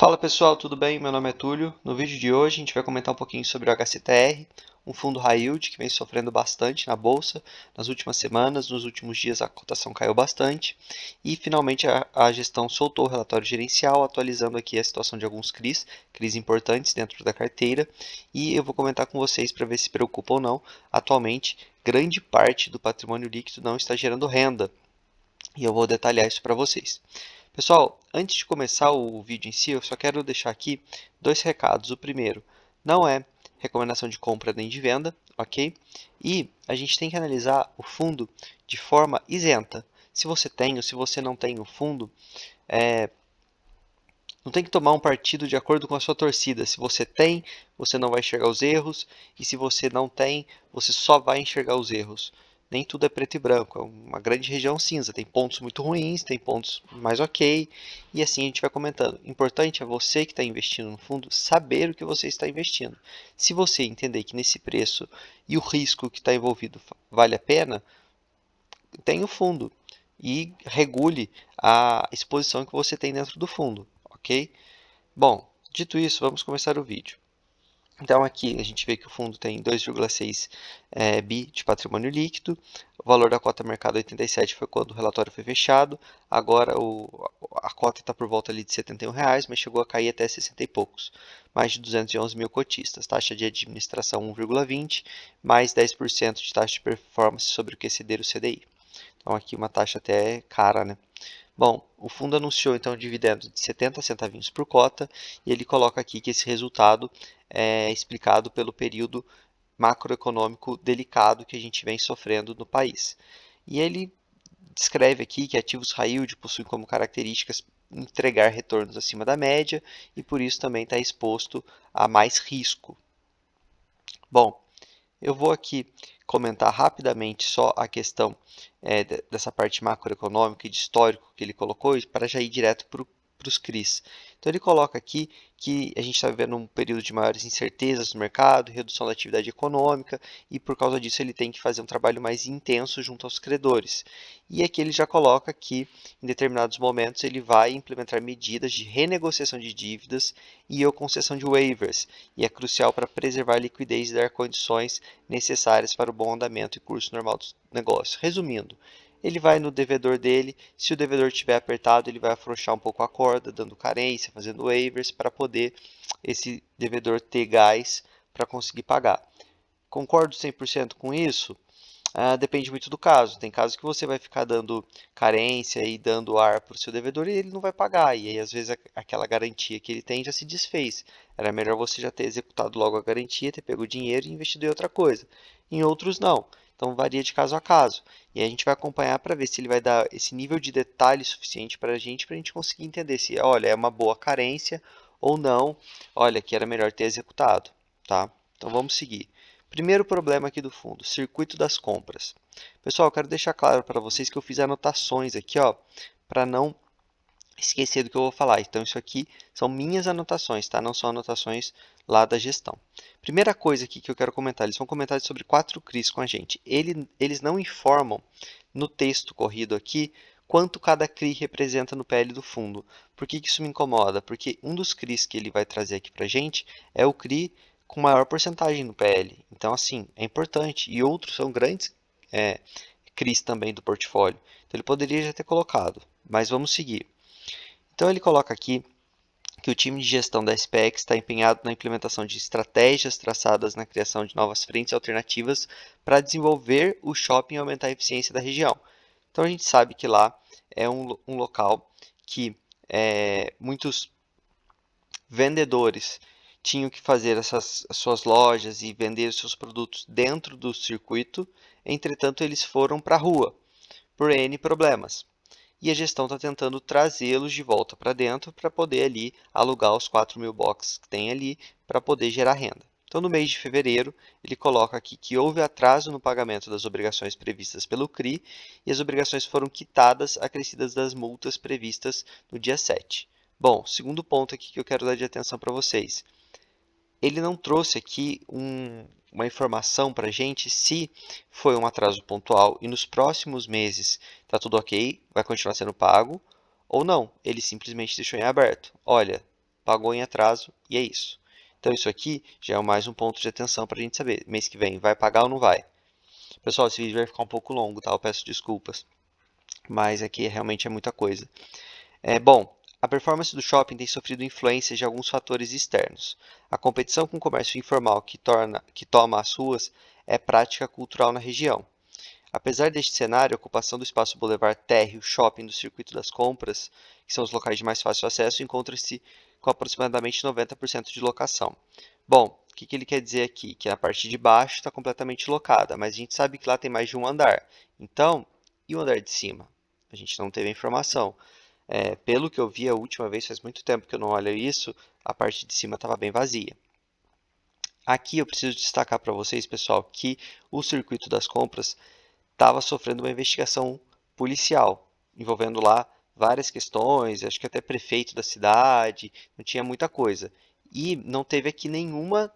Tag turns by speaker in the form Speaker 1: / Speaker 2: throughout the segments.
Speaker 1: Fala pessoal, tudo bem? Meu nome é Túlio. No vídeo de hoje a gente vai comentar um pouquinho sobre o HCTR, um fundo high yield que vem sofrendo bastante na bolsa nas últimas semanas. Nos últimos dias a cotação caiu bastante e finalmente a gestão soltou o relatório gerencial, atualizando aqui a situação de alguns CRIs importantes dentro da carteira, e eu vou comentar com vocês para ver se preocupa ou não. Atualmente, grande parte do patrimônio líquido não está gerando renda e eu vou detalhar isso para vocês. Pessoal, antes de começar o vídeo em si, eu só quero deixar aqui dois recados. O primeiro, não é recomendação de compra nem de venda, ok? E a gente tem que analisar o fundo de forma isenta. Se você tem ou se você não tem o fundo, não tem que tomar um partido de acordo com a sua torcida. Se você tem, você não vai enxergar os erros, e se você não tem, você só vai enxergar os erros. Nem tudo é preto e branco, é uma grande região cinza. Tem pontos muito ruins, tem pontos mais ok, e assim a gente vai comentando. O importante é você que está investindo no fundo saber o que você está investindo. Se você entender que nesse preço e o risco que está envolvido vale a pena, tenha o fundo e regule a exposição que você tem dentro do fundo, ok? Bom, dito isso, vamos começar o vídeo. Então aqui a gente vê que o fundo tem 2,6 bi de patrimônio líquido, o valor da cota mercado 87 foi quando o relatório foi fechado, agora a cota está por volta ali de R$ 71, mas chegou a cair até 60 e poucos, mais de 211 mil cotistas, taxa de administração 1,20, mais 10% de taxa de performance sobre o que exceder o CDI. Então aqui uma taxa até cara, né? Bom, o fundo anunciou então um dividendo de 70 centavinhos por cota e ele coloca aqui que esse resultado é explicado pelo período macroeconômico delicado que a gente vem sofrendo no país. E ele descreve aqui que ativos high yield possuem como características entregar retornos acima da média e por isso também está exposto a mais risco. Bom, eu vou aqui comentar rapidamente só a questão dessa parte macroeconômica e de histórico que ele colocou para já ir direto para os CRIs. Então ele coloca aqui que a gente está vivendo um período de maiores incertezas no mercado, redução da atividade econômica, e por causa disso ele tem que fazer um trabalho mais intenso junto aos credores. E aqui ele já coloca que em determinados momentos ele vai implementar medidas de renegociação de dívidas e ou concessão de waivers, e é crucial para preservar a liquidez e dar condições necessárias para o bom andamento e curso normal do negócio. Resumindo, ele vai no devedor dele, se o devedor estiver apertado, ele vai afrouxar um pouco a corda, dando carência, fazendo waivers, para poder esse devedor ter gás para conseguir pagar. Concordo 100% com isso? Depende muito do caso. Tem casos que você vai ficar dando carência e dando ar para o seu devedor e ele não vai pagar. E aí, às vezes, aquela garantia que ele tem já se desfez. Era melhor você já ter executado logo a garantia, ter pego o dinheiro e investido em outra coisa. Em outros, não. Então, varia de caso a caso. E aí a gente vai acompanhar para ver se ele vai dar esse nível de detalhe suficiente para a gente conseguir entender se, olha, é uma boa carência ou não. Olha, que era melhor ter executado, tá? Então, vamos seguir. Primeiro problema aqui do fundo, circuito das compras. Pessoal, eu quero deixar claro para vocês que eu fiz anotações aqui, ó, para não esquecer do que eu vou falar. Então, isso aqui são minhas anotações, tá? Não são anotações lá da gestão. Primeira coisa aqui que eu quero comentar, eles vão comentar sobre 4 CRIs com a gente. Eles não informam no texto corrido aqui quanto cada CRI representa no PL do fundo. Por que isso me incomoda? Porque um dos CRIs que ele vai trazer aqui para a gente é o CRI com maior porcentagem no PL. Então, assim, é importante. E outros são grandes CRIs também do portfólio. Então, ele poderia já ter colocado. Mas vamos seguir. Então, ele coloca aqui que o time de gestão da SPX está empenhado na implementação de estratégias traçadas na criação de novas frentes alternativas para desenvolver o shopping e aumentar a eficiência da região. Então, a gente sabe que lá é um local que muitos vendedores tinham que fazer essas suas lojas e vender os seus produtos dentro do circuito, entretanto, eles foram para a rua por N problemas. E a gestão está tentando trazê-los de volta para dentro para poder ali alugar os 4.000 boxes que tem ali para poder gerar renda. Então, no mês de fevereiro, ele coloca aqui que houve atraso no pagamento das obrigações previstas pelo CRI e as obrigações foram quitadas acrescidas das multas previstas no dia 7. Bom, segundo ponto aqui que eu quero dar de atenção para vocês. Ele não trouxe aqui uma informação para a gente se foi um atraso pontual e nos próximos meses está tudo ok, vai continuar sendo pago, ou não. Ele simplesmente deixou em aberto. Olha, pagou em atraso e é isso. Então isso aqui já é mais um ponto de atenção para a gente saber. Mês que vem vai pagar ou não vai? Pessoal, esse vídeo vai ficar um pouco longo, tá? Eu peço desculpas, mas aqui realmente é muita coisa. Bom, a performance do shopping tem sofrido influências de alguns fatores externos. A competição com o comércio informal que toma as ruas é prática cultural na região. Apesar deste cenário, a ocupação do espaço Boulevard Térreo Shopping do Circuito das Compras, que são os locais de mais fácil acesso, encontra-se com aproximadamente 90% de locação. Bom, o que ele quer dizer aqui? Que a parte de baixo está completamente locada, mas a gente sabe que lá tem mais de um andar. Então, e o andar de cima? A gente não teve a informação. Pelo que eu vi a última vez, faz muito tempo que eu não olho isso, a parte de cima estava bem vazia. Aqui eu preciso destacar para vocês, pessoal, que o Circuito das Compras estava sofrendo uma investigação policial, envolvendo lá várias questões, acho que até prefeito da cidade, não tinha muita coisa. E não teve aqui nenhuma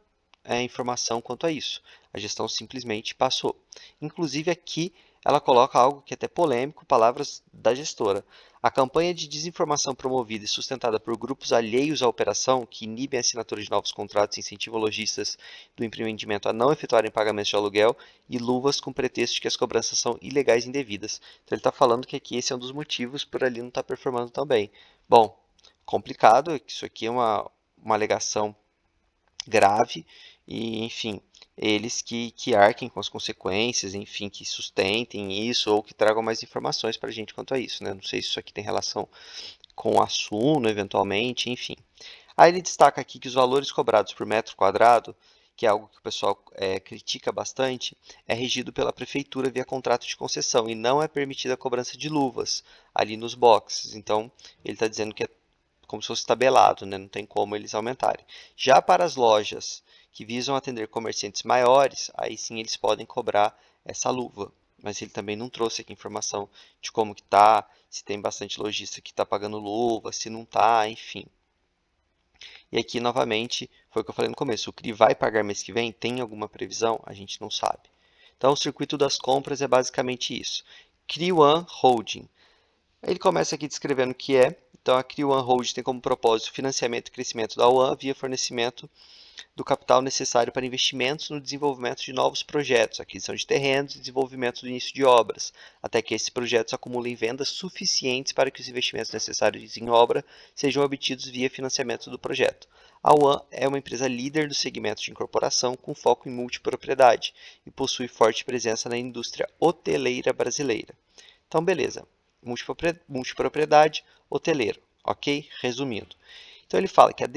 Speaker 1: informação quanto a isso. A gestão simplesmente passou. Inclusive aqui ela coloca algo que é até polêmico, palavras da gestora. A campanha de desinformação promovida e sustentada por grupos alheios à operação, que inibem a assinatura de novos contratos e incentivam lojistas do empreendimento a não efetuarem pagamentos de aluguel e luvas com pretexto de que as cobranças são ilegais e indevidas. Então ele está falando que aqui esse é um dos motivos por ali não estar performando tão bem. Bom, complicado, isso aqui é uma alegação grave e, enfim, eles que arquem com as consequências, enfim, que sustentem isso ou que tragam mais informações para a gente quanto a isso, né? Não sei se isso aqui tem relação com a Suno, eventualmente, enfim. Aí ele destaca aqui que os valores cobrados por metro quadrado, que é algo que o pessoal critica bastante, é regido pela prefeitura via contrato de concessão e não é permitida a cobrança de luvas ali nos boxes. Então, ele está dizendo que é como se fosse tabelado, né? Não tem como eles aumentarem. Já para as lojas que visam atender comerciantes maiores, aí sim eles podem cobrar essa luva. Mas ele também não trouxe aqui informação de como que tá, se tem bastante lojista que está pagando luva, se não está, enfim. E aqui, novamente, foi o que eu falei no começo, o CRI vai pagar mês que vem? Tem alguma previsão? A gente não sabe. Então, o circuito das compras é basicamente isso. CRI One Holding. Ele começa aqui descrevendo o que é. Então, a CRI One Holding tem como propósito o financiamento e crescimento da One via fornecimento do capital necessário para investimentos no desenvolvimento de novos projetos, aquisição de terrenos e desenvolvimento do início de obras, até que esses projetos acumulem vendas suficientes para que os investimentos necessários em obra sejam obtidos via financiamento do projeto. A One é uma empresa líder do segmento de incorporação com foco em multipropriedade e possui forte presença na indústria hoteleira brasileira. Então, beleza. Multipropriedade, hoteleiro, ok? Resumindo. Então ele fala que a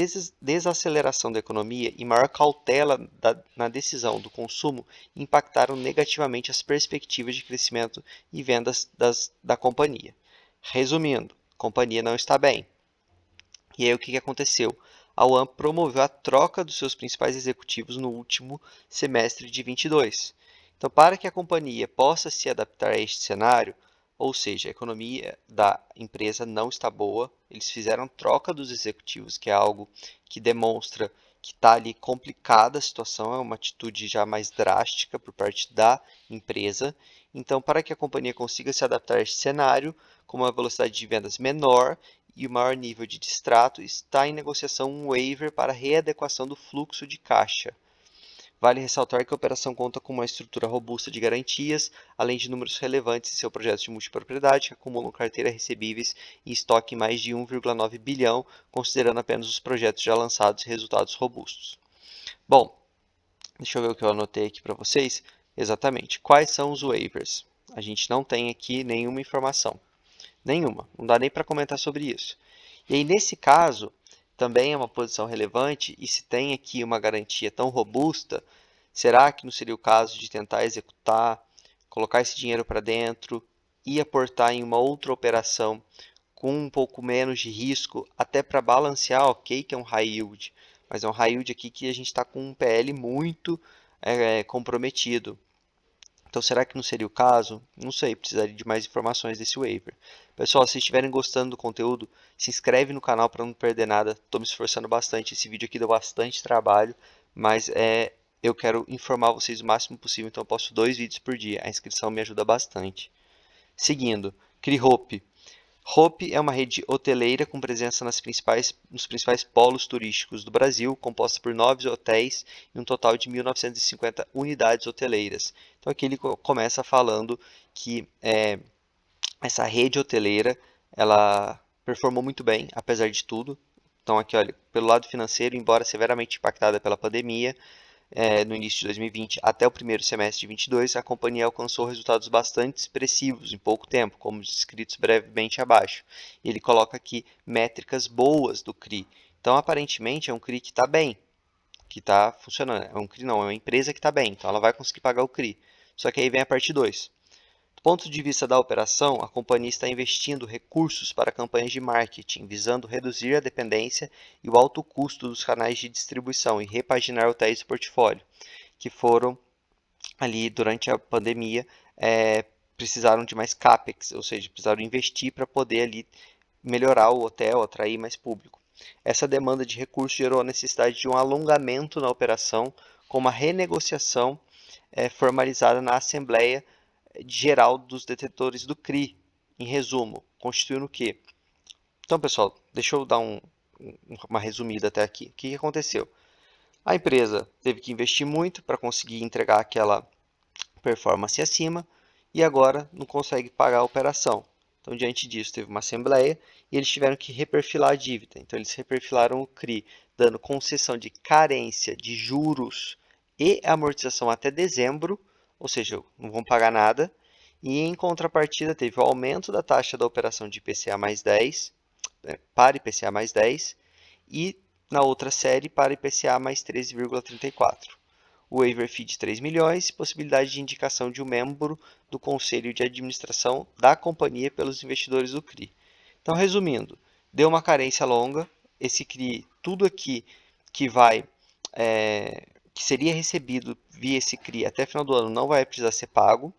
Speaker 1: desaceleração da economia e maior cautela na decisão do consumo impactaram negativamente as perspectivas de crescimento e vendas da companhia. Resumindo, a companhia não está bem. E aí o que aconteceu? A UAM promoveu a troca dos seus principais executivos no último semestre de 22. Então, para que a companhia possa se adaptar a este cenário, ou seja, a economia da empresa não está boa, eles fizeram troca dos executivos, que é algo que demonstra que está ali complicada a situação, é uma atitude já mais drástica por parte da empresa. Então, para que a companhia consiga se adaptar a este cenário, com uma velocidade de vendas menor e o maior nível de distrato, está em negociação um waiver para readequação do fluxo de caixa. Vale ressaltar que a operação conta com uma estrutura robusta de garantias, além de números relevantes em seu projeto de multipropriedade, que acumulam carteira recebíveis e estoque em mais de 1,9 bilhão, considerando apenas os projetos já lançados e resultados robustos. Bom, deixa eu ver o que eu anotei aqui para vocês. Exatamente. Quais são os waivers? A gente não tem aqui nenhuma informação. Nenhuma. Não dá nem para comentar sobre isso. E aí, nesse caso, também é uma posição relevante e se tem aqui uma garantia tão robusta, será que não seria o caso de tentar executar, colocar esse dinheiro para dentro e aportar em uma outra operação com um pouco menos de risco, até para balancear, ok, que é um high yield, mas é um high yield aqui que a gente está com um PL muito comprometido. Então, será que não seria o caso? Não sei, precisaria de mais informações desse waiver. Pessoal, se estiverem gostando do conteúdo, se inscreve no canal para não perder nada. Estou me esforçando bastante. Esse vídeo aqui deu bastante trabalho, mas eu quero informar vocês o máximo possível, então eu posto 2 vídeos por dia. A inscrição me ajuda bastante. Seguindo, CRIHOPE. Hope é uma rede hoteleira com presença nos principais polos turísticos do Brasil, composta por 9 hotéis e um total de 1.950 unidades hoteleiras. Então aqui ele começa falando que essa rede hoteleira ela performou muito bem, apesar de tudo. Então aqui, olha, pelo lado financeiro, embora severamente impactada pela pandemia, no início de 2020 até o primeiro semestre de 2022, a companhia alcançou resultados bastante expressivos em pouco tempo, como descritos brevemente abaixo. E ele coloca aqui métricas boas do CRI. Então, aparentemente, é um CRI que está bem, que está funcionando. É um CRI não, é uma empresa que está bem, então ela vai conseguir pagar o CRI. Só que aí vem a parte 2. Do ponto de vista da operação, a companhia está investindo recursos para campanhas de marketing, visando reduzir a dependência e o alto custo dos canais de distribuição e repaginar hotéis do portfólio, que foram ali durante a pandemia, precisaram de mais capex, ou seja, precisaram investir para poder ali melhorar o hotel, atrair mais público. Essa demanda de recursos gerou a necessidade de um alongamento na operação, com uma renegociação formalizada na Assembleia Geral dos Detetores do CRI. Em resumo, constituindo o quê? Então, pessoal, deixa eu dar uma resumida até aqui. O que aconteceu? A empresa teve que investir muito para conseguir entregar aquela performance acima e agora não consegue pagar a operação. Então, diante disso, teve uma assembleia e eles tiveram que reperfilar a dívida. Então, eles reperfilaram o CRI, dando concessão de carência de juros e amortização até dezembro, ou seja, não vão pagar nada. E em contrapartida, teve o aumento da taxa da operação de IPCA mais 10, para IPCA mais 10, e na outra série para IPCA mais 13,34. O waiver fee de 3 milhões, possibilidade de indicação de um membro do conselho de administração da companhia pelos investidores do CRI. Então, resumindo, deu uma carência longa, esse CRI, tudo aqui que vai, que seria recebido via esse CRI até final do ano não vai precisar ser pago.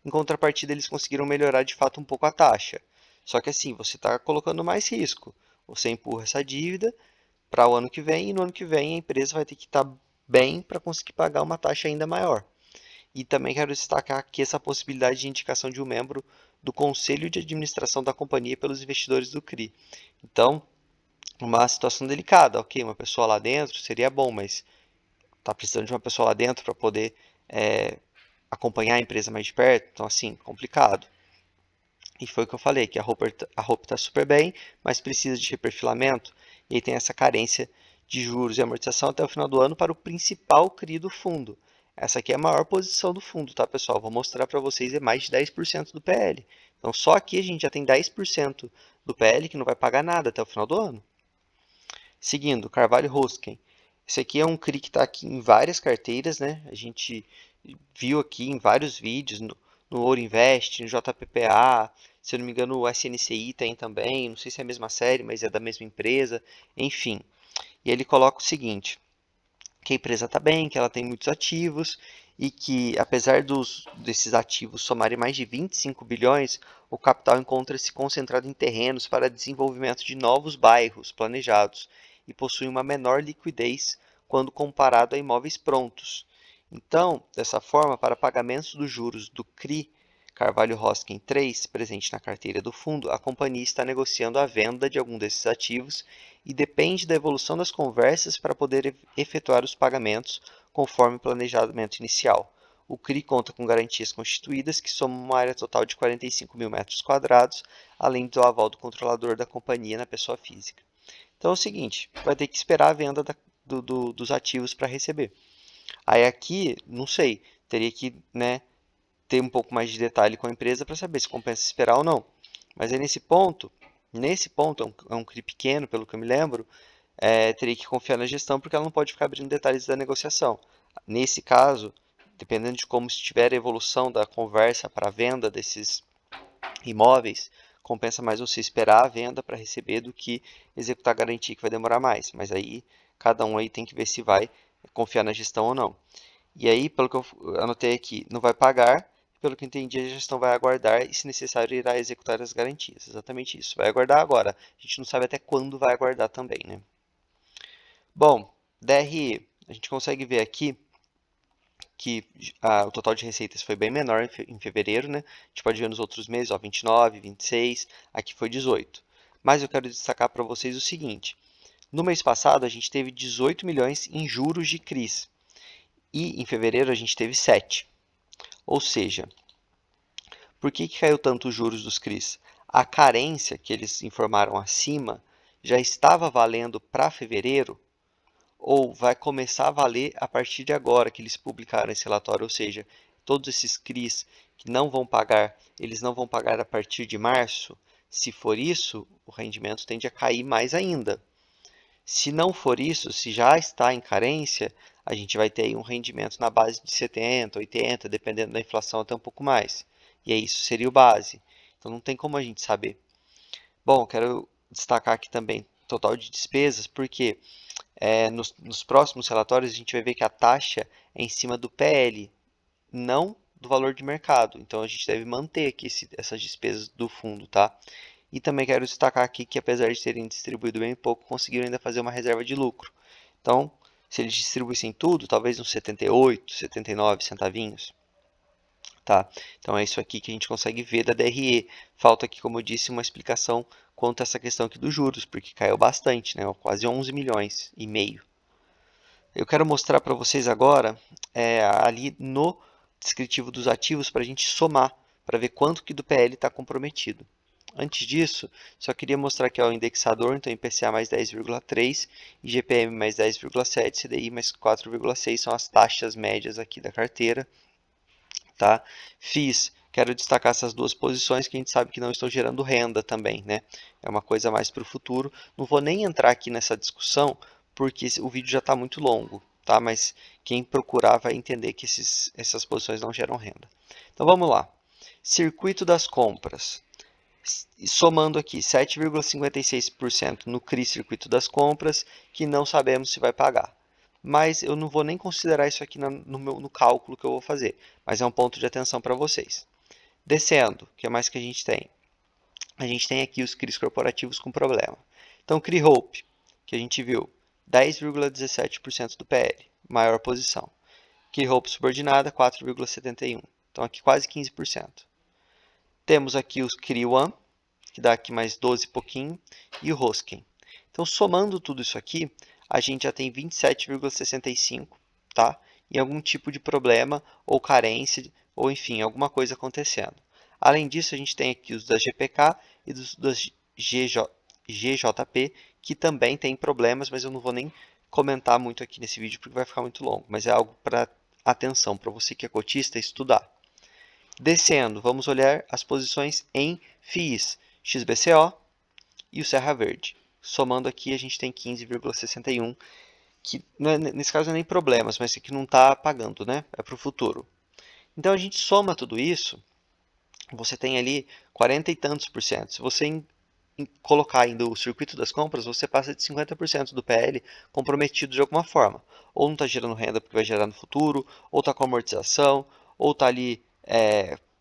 Speaker 1: Em contrapartida, eles conseguiram melhorar de fato um pouco a taxa. Só que assim, você está colocando mais risco. Você empurra essa dívida para o ano que vem, e no ano que vem a empresa vai ter que estar bem para conseguir pagar uma taxa ainda maior. E também quero destacar aqui essa possibilidade de indicação de um membro do conselho de administração da companhia pelos investidores do CRI. Então, uma situação delicada, ok, uma pessoa lá dentro seria bom, mas está precisando de uma pessoa lá dentro para poder acompanhar a empresa mais de perto, então assim, complicado. E foi o que eu falei, que a roupa está super bem, mas precisa de reperfilamento, e aí tem essa carência de juros e amortização até o final do ano para o principal CRI do fundo. Essa aqui é a maior posição do fundo, tá, pessoal? Vou mostrar para vocês, é mais de 10% do PL. Então, só aqui a gente já tem 10% do PL que não vai pagar nada até o final do ano. Seguindo, Carvalho Hosken. Esse aqui é um CRI que está aqui em várias carteiras, né? A gente viu aqui em vários vídeos, no Ouro Invest, no JPPA, se eu não me engano o SNCI tem também, não sei se é a mesma série, mas é da mesma empresa, enfim. E ele coloca o seguinte, que a empresa está bem, que ela tem muitos ativos e que, apesar desses ativos somarem mais de 25 bilhões, o capital encontra-se concentrado em terrenos para desenvolvimento de novos bairros planejados e possui uma menor liquidez quando comparado a imóveis prontos. Então, dessa forma, para pagamentos dos juros do CRI Carvalho Hosken 3, presente na carteira do fundo, a companhia está negociando a venda de algum desses ativos e depende da evolução das conversas para poder efetuar os pagamentos conforme o planejamento inicial. O CRI conta com garantias constituídas que somam uma área total de 45 mil metros quadrados, além do aval do controlador da companhia na pessoa física. Então é o seguinte, vai ter que esperar a venda dos ativos para receber. Aí aqui, não sei, teria que, né, ter um pouco mais de detalhe com a empresa para saber se compensa esperar ou não. Mas aí nesse ponto é um CRI pequeno, pelo que eu me lembro, teria que confiar na gestão porque ela não pode ficar abrindo detalhes da negociação. Nesse caso, dependendo de como estiver a evolução da conversa para a venda desses imóveis, compensa mais você esperar a venda para receber do que executar a garantia que vai demorar mais. Mas aí cada um aí tem que ver se vai confiar na gestão ou não. E aí, pelo que eu anotei aqui, não vai pagar, pelo que eu entendi, a gestão vai aguardar e, se necessário, irá executar as garantias. Exatamente isso. Vai aguardar agora. A gente não sabe até quando vai aguardar também, né? Bom, DRE, a gente consegue ver aqui que o total de receitas foi bem menor em fevereiro, né? A gente pode ver nos outros meses, ó, 29, 26, aqui foi 18. Mas eu quero destacar para vocês o seguinte: no mês passado a gente teve 18 milhões em juros de CRIs e em fevereiro a gente teve 7. Ou seja, por que caiu tanto os juros dos CRIs? A carência que eles informaram acima já estava valendo para fevereiro ou vai começar a valer a partir de agora que eles publicaram esse relatório, ou seja, todos esses CRIs que não vão pagar, eles não vão pagar a partir de março. Se for isso, o rendimento tende a cair mais ainda. Se não for isso, se já está em carência, a gente vai ter aí um rendimento na base de 70, 80, dependendo da inflação até um pouco mais. E aí isso seria o base. Então não tem como a gente saber. Bom, quero destacar aqui também total de despesas, porque nos próximos relatórios a gente vai ver que a taxa é em cima do PL, não do valor de mercado. Então a gente deve manter aqui essas despesas do fundo, tá? E também quero destacar aqui que apesar de terem distribuído bem pouco, conseguiram ainda fazer uma reserva de lucro. Então, se eles distribuíssem tudo, talvez uns 78, 79 centavinhos. Tá? Então é isso aqui que a gente consegue ver da DRE. Falta aqui, como eu disse, uma explicação quanto a essa questão aqui dos juros, porque caiu bastante, né? Quase 11 milhões e meio. Eu quero mostrar para vocês agora ali no descritivo dos ativos para a gente somar, para ver quanto que do PL está comprometido. Antes disso, só queria mostrar aqui ó, o indexador, então IPCA mais 10,3, IGPM mais 10,7, CDI mais 4,6 são as taxas médias aqui da carteira. Tá? FIIs, quero destacar essas duas posições que a gente sabe que não estão gerando renda também, né? É uma coisa mais para o futuro. Não vou nem entrar aqui nessa discussão, porque o vídeo já está muito longo, tá? Mas quem procurar vai entender que essas posições não geram renda. Então vamos lá. Circuito das compras. Somando aqui 7,56% no CRI Circuito das Compras, que não sabemos se vai pagar. Mas eu não vou nem considerar isso aqui no cálculo que eu vou fazer, mas é um ponto de atenção para vocês. Descendo, o que mais que a gente tem? A gente tem aqui os CRIs corporativos com problema. Então, CRI Hope, que a gente viu, 10,17% do PL, maior posição. CRI Hope subordinada, 4,71%. Então, aqui quase 15%. Temos aqui os CRI One, que dá aqui mais 12 e pouquinho, e o Hosken. Então, somando tudo isso aqui, a gente já tem 27,65, tá? E algum tipo de problema ou carência, ou enfim, alguma coisa acontecendo. Além disso, a gente tem aqui os da GPK e das GJP, que também tem problemas, mas eu não vou nem comentar muito aqui nesse vídeo porque vai ficar muito longo. Mas é algo para atenção, para você que é cotista, estudar. Descendo, vamos olhar as posições em FIIs, XBCO e o Serra Verde. Somando aqui, a gente tem 15,61, que nesse caso não é nem problemas, mas que não está pagando, né? É para o futuro. Então a gente soma tudo isso, você tem ali 40 e tantos por cento. Se você colocar ainda o circuito das compras, você passa de 50% do PL comprometido de alguma forma. Ou não está gerando renda porque vai gerar no futuro, ou está com amortização, ou está ali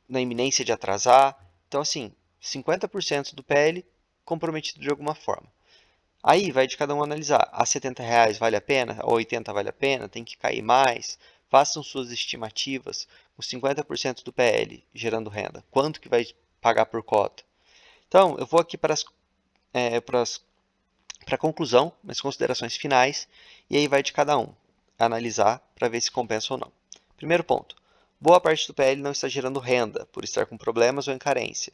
Speaker 1: na iminência de atrasar. Então, assim, 50% do PL comprometido de alguma forma. Aí vai de cada um analisar. A R$ 70 vale a pena? A 80 vale a pena? Tem que cair mais? Façam suas estimativas com 50% do PL gerando renda. Quanto que vai pagar por cota? Então, eu vou aqui para a conclusão, as considerações finais, e aí vai de cada um analisar para ver se compensa ou não. Primeiro ponto. Boa parte do PL não está gerando renda, por estar com problemas ou em carência,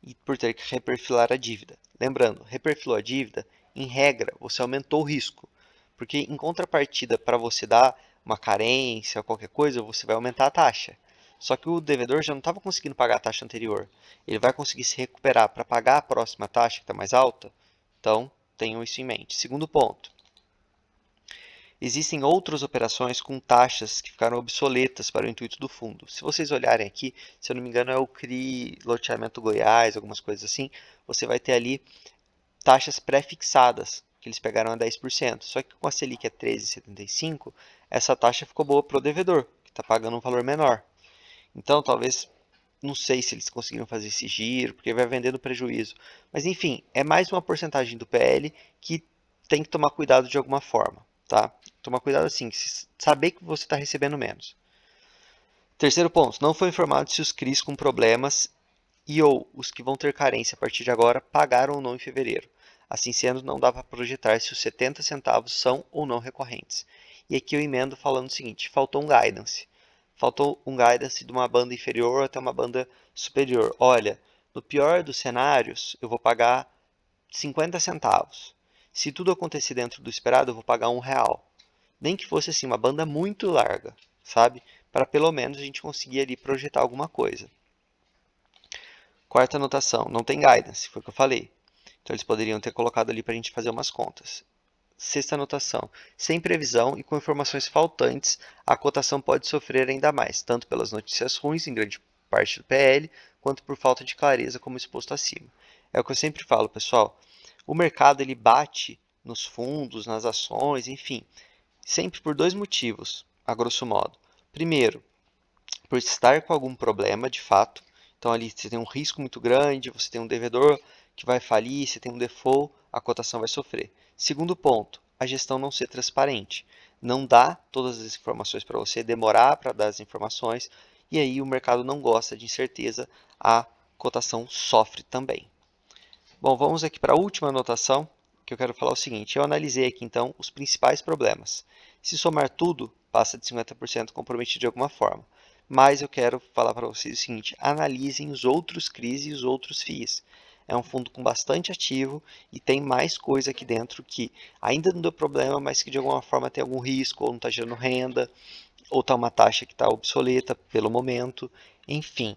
Speaker 1: e por ter que reperfilar a dívida. Lembrando, reperfilou a dívida, em regra, você aumentou o risco, porque em contrapartida, para você dar uma carência ou qualquer coisa, você vai aumentar a taxa. Só que o devedor já não estava conseguindo pagar a taxa anterior. Ele vai conseguir se recuperar para pagar a próxima taxa, que está mais alta? Então, tenham isso em mente. Segundo ponto. Existem outras operações com taxas que ficaram obsoletas para o intuito do fundo. Se vocês olharem aqui, se eu não me engano é o CRI Loteamento Goiás, algumas coisas assim, você vai ter ali taxas pré-fixadas, que eles pegaram a 10%. Só que com a Selic a 13,75, essa taxa ficou boa para o devedor, que está pagando um valor menor. Então, talvez, não sei se eles conseguiram fazer esse giro, porque vai vender no prejuízo. Mas, enfim, é mais uma porcentagem do PL que tem que tomar cuidado de alguma forma, tá? Tomar cuidado assim, saber que você está recebendo menos. Terceiro ponto, não foi informado se os CRIs com problemas e ou os que vão ter carência a partir de agora pagaram ou não em fevereiro. Assim sendo, não dá para projetar se os 70 centavos são ou não recorrentes. E aqui eu emendo falando o seguinte, faltou um guidance. Faltou um guidance de uma banda inferior até uma banda superior. Olha, no pior dos cenários, eu vou pagar 50 centavos. Se tudo acontecer dentro do esperado, eu vou pagar R$ 1. Nem que fosse assim, uma banda muito larga, sabe? Para pelo menos a gente conseguir ali projetar alguma coisa. Quarta anotação, não tem guidance, foi o que eu falei. Então eles poderiam ter colocado ali para a gente fazer umas contas. Sexta anotação, sem previsão e com informações faltantes, a cotação pode sofrer ainda mais, tanto pelas notícias ruins, em grande parte do PL, quanto por falta de clareza, como exposto acima. É o que eu sempre falo, pessoal. O mercado ele bate nos fundos, nas ações, enfim, sempre por dois motivos, a grosso modo. Primeiro, por estar com algum problema de fato. Então ali você tem um risco muito grande, você tem um devedor que vai falir, você tem um default, a cotação vai sofrer. Segundo ponto, a gestão não ser transparente. Não dá todas as informações para você, demorar para dar as informações, e aí o mercado não gosta de incerteza, a cotação sofre também. Bom, vamos aqui para a última anotação, que eu quero falar o seguinte. Eu analisei aqui então os principais problemas. Se somar tudo, passa de 50% comprometido de alguma forma. Mas eu quero falar para vocês o seguinte, analisem os outros CRIs e os outros FIIs. É um fundo com bastante ativo e tem mais coisa aqui dentro que ainda não deu problema, mas que de alguma forma tem algum risco, ou não está gerando renda, ou está uma taxa que está obsoleta pelo momento, enfim.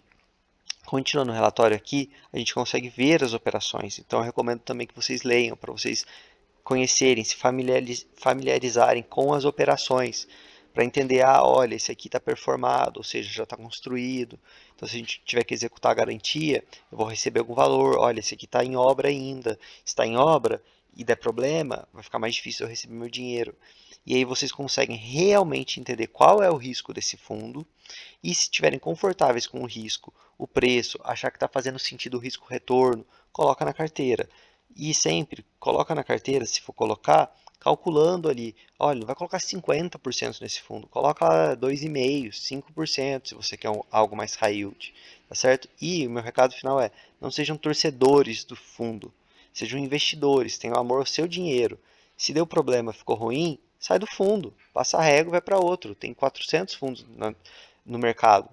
Speaker 1: Continuando o relatório aqui, a gente consegue ver as operações. Então, eu recomendo também que vocês leiam, para vocês conhecerem, se familiarizarem com as operações, para entender, olha, esse aqui está performado, ou seja, já está construído. Então, se a gente tiver que executar a garantia, eu vou receber algum valor. Olha, esse aqui está em obra ainda. Se está em obra e der problema, vai ficar mais difícil eu receber meu dinheiro. E aí vocês conseguem realmente entender qual é o risco desse fundo e se estiverem confortáveis com o risco, o preço, achar que está fazendo sentido o risco-retorno, coloca na carteira. E sempre coloca na carteira, se for colocar, calculando ali. Olha, não vai colocar 50% nesse fundo, coloca 2,5%, 5% se você quer algo mais high yield, tá certo? E o meu recado final é, não sejam torcedores do fundo, sejam investidores, tenham amor ao seu dinheiro. Se deu problema, ficou ruim, sai do fundo, passa a régua e vai para outro. Tem 400 fundos no mercado.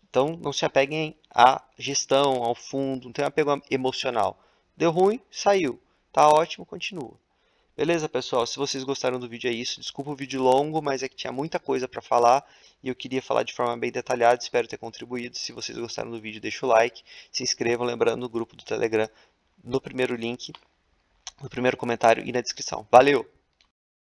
Speaker 1: Então, não se apeguem à gestão, ao fundo, não tem um apego emocional. Deu ruim, saiu. Tá ótimo, continua. Beleza, pessoal? Se vocês gostaram do vídeo é isso. Desculpa o vídeo longo, mas é que tinha muita coisa para falar e eu queria falar de forma bem detalhada. Espero ter contribuído. Se vocês gostaram do vídeo, deixa o like, se inscrevam, lembrando no grupo do Telegram, no primeiro link, no primeiro comentário e na descrição. Valeu!